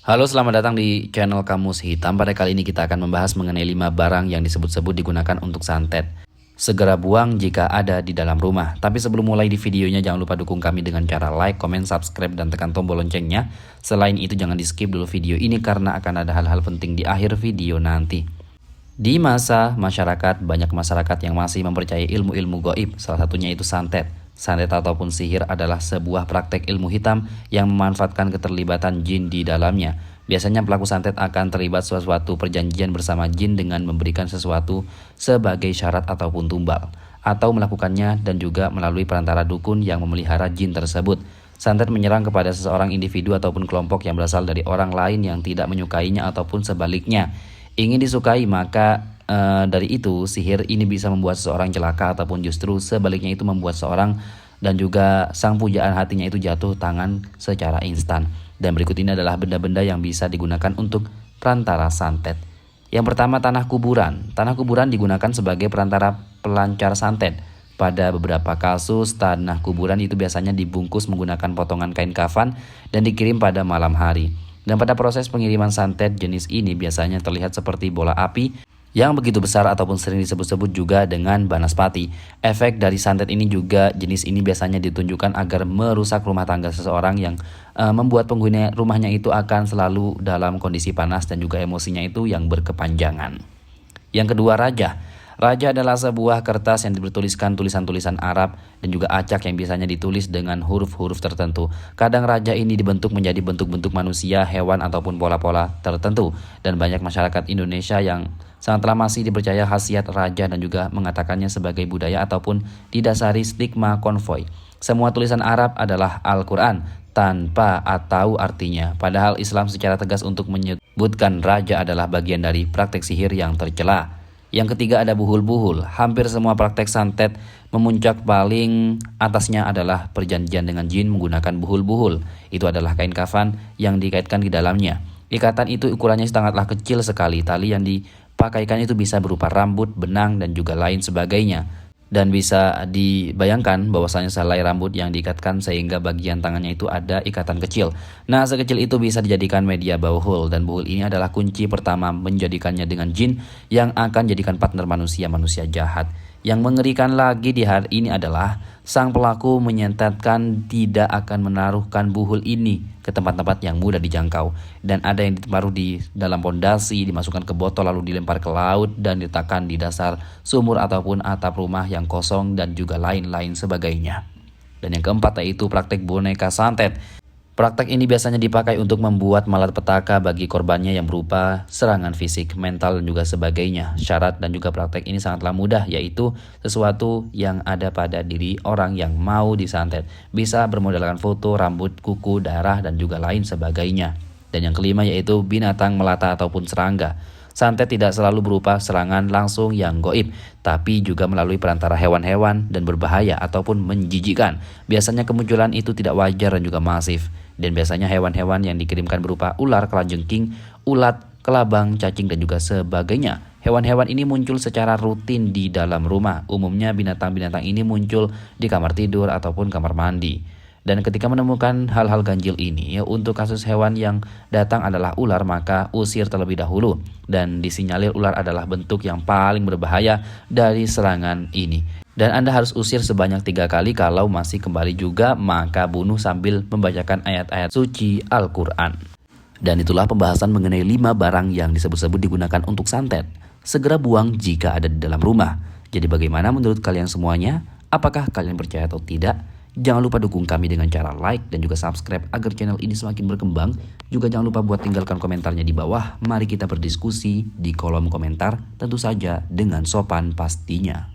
Halo, selamat datang di channel Kamus Hitam. Pada kali ini kita akan membahas mengenai 5 barang yang disebut-sebut digunakan untuk santet. Segera buang jika ada di dalam rumah. Tapi sebelum mulai di videonya, jangan lupa dukung kami dengan cara like, comment, subscribe, dan tekan tombol loncengnya. Selain itu jangan di skip dulu video ini karena akan ada hal-hal penting di akhir video nanti. Di masa masyarakat, banyak masyarakat yang masih mempercayai ilmu-ilmu goib, salah satunya itu santet. Santet ataupun sihir adalah sebuah praktek ilmu hitam yang memanfaatkan keterlibatan jin di dalamnya. Biasanya pelaku santet akan terlibat suatu perjanjian bersama jin dengan memberikan sesuatu sebagai syarat ataupun tumbal, atau melakukannya dan juga melalui perantara dukun yang memelihara jin tersebut. Santet menyerang kepada seseorang individu ataupun kelompok yang berasal dari orang lain yang tidak menyukainya ataupun sebaliknya ingin disukai, maka dari itu sihir ini bisa membuat seseorang celaka ataupun justru sebaliknya itu membuat seorang dan juga sang pujaan hatinya itu jatuh tangan secara instan. Dan berikut ini adalah benda-benda yang bisa digunakan untuk perantara santet. Yang pertama, tanah kuburan. Tanah kuburan digunakan sebagai perantara pelancar santet. Pada beberapa kasus, tanah kuburan itu biasanya dibungkus menggunakan potongan kain kafan dan dikirim pada malam hari. Dan pada proses pengiriman santet, jenis ini biasanya terlihat seperti bola api yang begitu besar ataupun sering disebut-sebut juga dengan banaspati. Efek dari santet ini juga jenis ini biasanya ditunjukkan agar merusak rumah tangga seseorang yang membuat penghuni rumahnya itu akan selalu dalam kondisi panas dan juga emosinya itu yang berkepanjangan. Yang kedua, raja. Raja adalah sebuah kertas yang bertuliskan tulisan-tulisan Arab dan juga acak yang biasanya ditulis dengan huruf-huruf tertentu. Kadang raja ini dibentuk menjadi bentuk-bentuk manusia, hewan, ataupun pola-pola tertentu. Dan banyak masyarakat Indonesia yang sangatlah masih dipercaya khasiat raja dan juga mengatakannya sebagai budaya ataupun didasari stigma konvoy. Semua tulisan Arab adalah Al-Quran tanpa atau artinya. Padahal Islam secara tegas untuk menyebutkan raja adalah bagian dari praktek sihir yang tercela. Yang ketiga ada buhul-buhul. Hampir semua praktek santet memuncak paling atasnya adalah perjanjian dengan jin menggunakan buhul-buhul. Itu adalah kain kafan yang dikaitkan di dalamnya. Ikatan itu ukurannya sangatlah kecil sekali. Tali yang dipakaikan itu bisa berupa rambut, benang, dan juga lain sebagainya. Dan bisa dibayangkan bahwasanya selai rambut yang diikatkan sehingga bagian tangannya itu ada ikatan kecil. Nah, sekecil itu bisa dijadikan media buhul, dan buhul ini adalah kunci pertama menjadikannya dengan jin yang akan jadikan partner manusia jahat. Yang mengerikan lagi di hari ini adalah sang pelaku menyentetkan tidak akan menaruhkan buhul ini ke tempat-tempat yang mudah dijangkau. Dan ada yang ditaruh di dalam pondasi, dimasukkan ke botol lalu dilempar ke laut dan diletakkan di dasar sumur ataupun atap rumah yang kosong dan juga lain-lain sebagainya. Dan yang keempat yaitu praktek boneka santet. Praktek ini biasanya dipakai untuk membuat malapetaka bagi korbannya yang berupa serangan fisik, mental, dan juga sebagainya. Syarat dan juga praktek ini sangatlah mudah, yaitu sesuatu yang ada pada diri orang yang mau disantet. Bisa bermodalkan foto, rambut, kuku, darah, dan juga lain sebagainya. Dan yang kelima yaitu binatang melata ataupun serangga. Santet tidak selalu berupa serangan langsung yang goib, tapi juga melalui perantara hewan-hewan dan berbahaya ataupun menjijikkan. Biasanya kemunculan itu tidak wajar dan juga masif. Dan biasanya hewan-hewan yang dikirimkan berupa ular, kalajengking, ulat, kelabang, cacing, dan juga sebagainya. Hewan-hewan ini muncul secara rutin di dalam rumah. Umumnya binatang-binatang ini muncul di kamar tidur ataupun kamar mandi. Dan ketika menemukan hal-hal ganjil ini, untuk kasus hewan yang datang adalah ular, maka usir terlebih dahulu. Dan disinyalir ular adalah bentuk yang paling berbahaya dari serangan ini. Dan Anda harus usir sebanyak 3 kali. Kalau masih kembali juga, maka bunuh sambil membacakan ayat-ayat suci Al-Quran. Dan itulah pembahasan mengenai 5 barang yang disebut-sebut digunakan untuk santet. Segera buang jika ada di dalam rumah. Jadi bagaimana menurut kalian semuanya? Apakah kalian percaya atau tidak? Jangan lupa dukung kami dengan cara like dan juga subscribe agar channel ini semakin berkembang. Juga jangan lupa buat tinggalkan komentarnya di bawah. Mari kita berdiskusi di kolom komentar, tentu saja dengan sopan pastinya.